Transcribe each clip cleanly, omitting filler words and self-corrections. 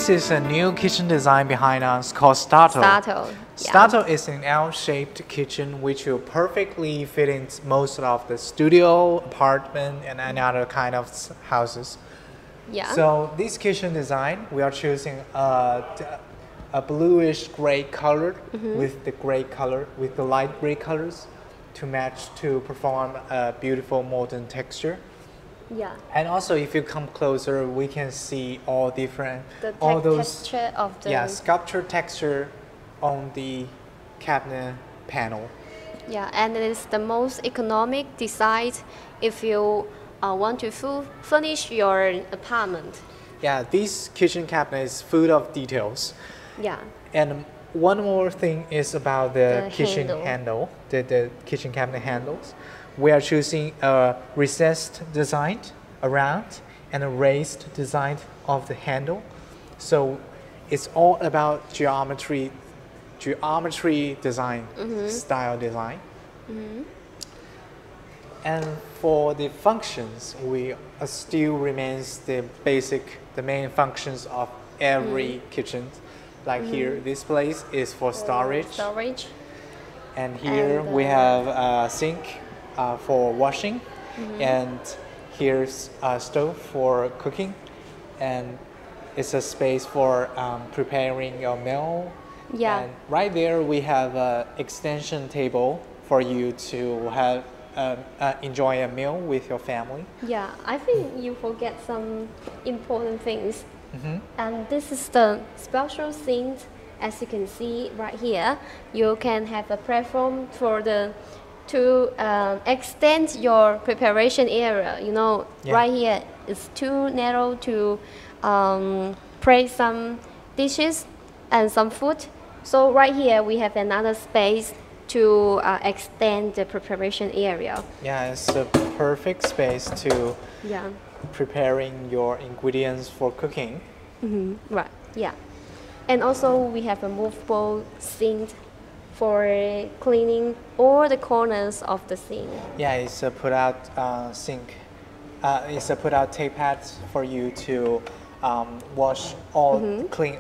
this is a new kitchen design behind us called STARTO. STARTO. STARTO is an L-shaped kitchen which will perfectly fit in most of the studio, apartment, and any other kind of houses. Yeah. So this kitchen design, we are choosing a bluish gray color with the light gray colors to match to perform a beautiful modern texture. Yeah. And also, if you come closer, we can see all different, texture of the sculpture texture on the cabinet panel. Yeah, and it is the most economic design if you want to furnish your apartment. Yeah, this kitchen cabinet is full of details. Yeah. And one more thing is about the kitchen handle. The kitchen cabinet handles. We are choosing a recessed design around and a raised design of the handle. So it's all about geometry design, style design. And for the functions, we still remains the main functions of every kitchen. Like here, this place is for storage. And here we have a sink for washing, and here's a stove for cooking, and it's a space for preparing your meal. Yeah. And right there we have an extension table for you to have enjoy a meal with your family. Yeah, I think you forget some important things. And this is the special thing. As you can see right here, you can have a platform for to extend your preparation area. You know, right here it's too narrow to place some dishes and some food. So right here we have another space to extend the preparation area. Yeah, it's a perfect space to preparing your ingredients for cooking. Right, yeah. And also we have a movable sink for cleaning all the corners of the sink. Yeah, it's a put-out sink. It's a put-out tape pad for you to wash clean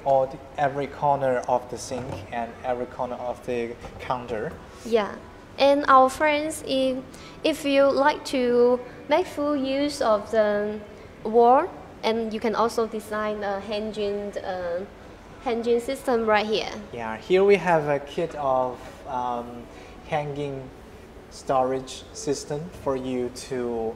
every corner of the sink and every corner of the counter. Yeah, and our friends, if you like to make full use of the wall, and you can also design a hanging system right here. Yeah, here we have a kit of hanging storage system for you to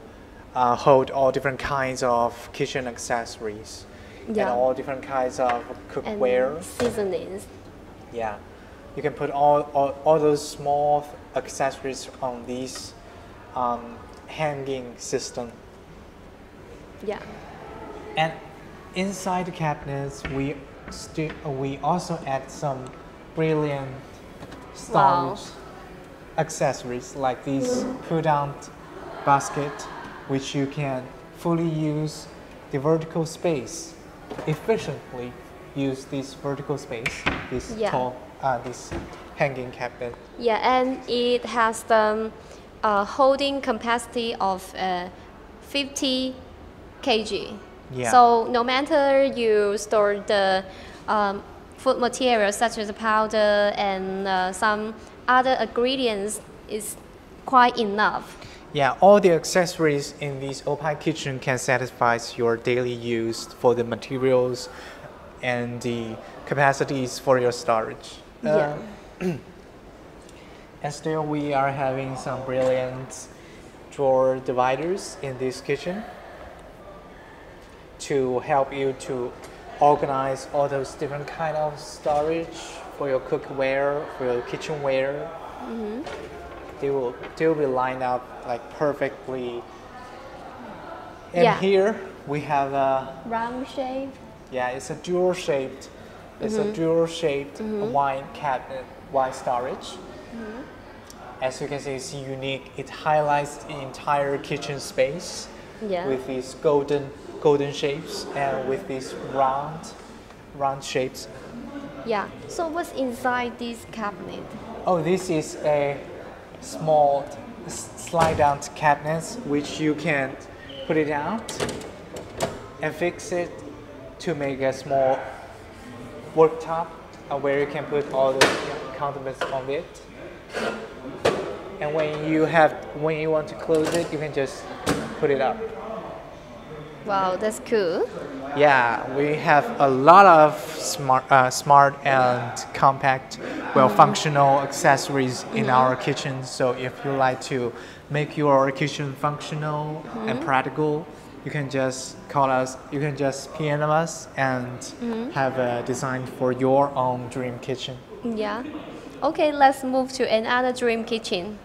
hold all different kinds of kitchen accessories and all different kinds of cookware. And seasonings. Yeah, you can put all those small accessories on these hanging system. Yeah. And inside the cabinets, we also add some brilliant storage accessories like this put-out basket, which you can fully use the vertical space, efficiently use this vertical space, this this hanging cabinet. Yeah, and it has the holding capacity of 50 kg. Yeah. So no matter you store the food materials such as powder and some other ingredients, is quite enough. Yeah, all the accessories in this Oppein kitchen can satisfy your daily use for the materials and the capacities for your storage. Yeah. And still we are having some brilliant drawer dividers in this kitchen to help you to organize all those different kind of storage for your cookware, for your kitchenware. They will be lined up like perfectly. And here we have a round shape. Yeah, it's a dual shaped. It's a dual shaped wine cabinet, wine storage. As you can see, it's unique. It highlights the entire kitchen space with these golden shapes and with these round shapes. Yeah. So what's inside this cabinet? Oh, this is a small slide down cabinet which you can put it out and fix it to make a small worktop where you can put all the condiments on it. And when you want to close it, you can just put it up. Wow, that's cool. Yeah, we have a lot of smart and compact, well-functional accessories in our kitchen. So if you like to make your kitchen functional and practical, you can just call us. You can just PM us and have a design for your own dream kitchen. Yeah. Okay, let's move to another dream kitchen.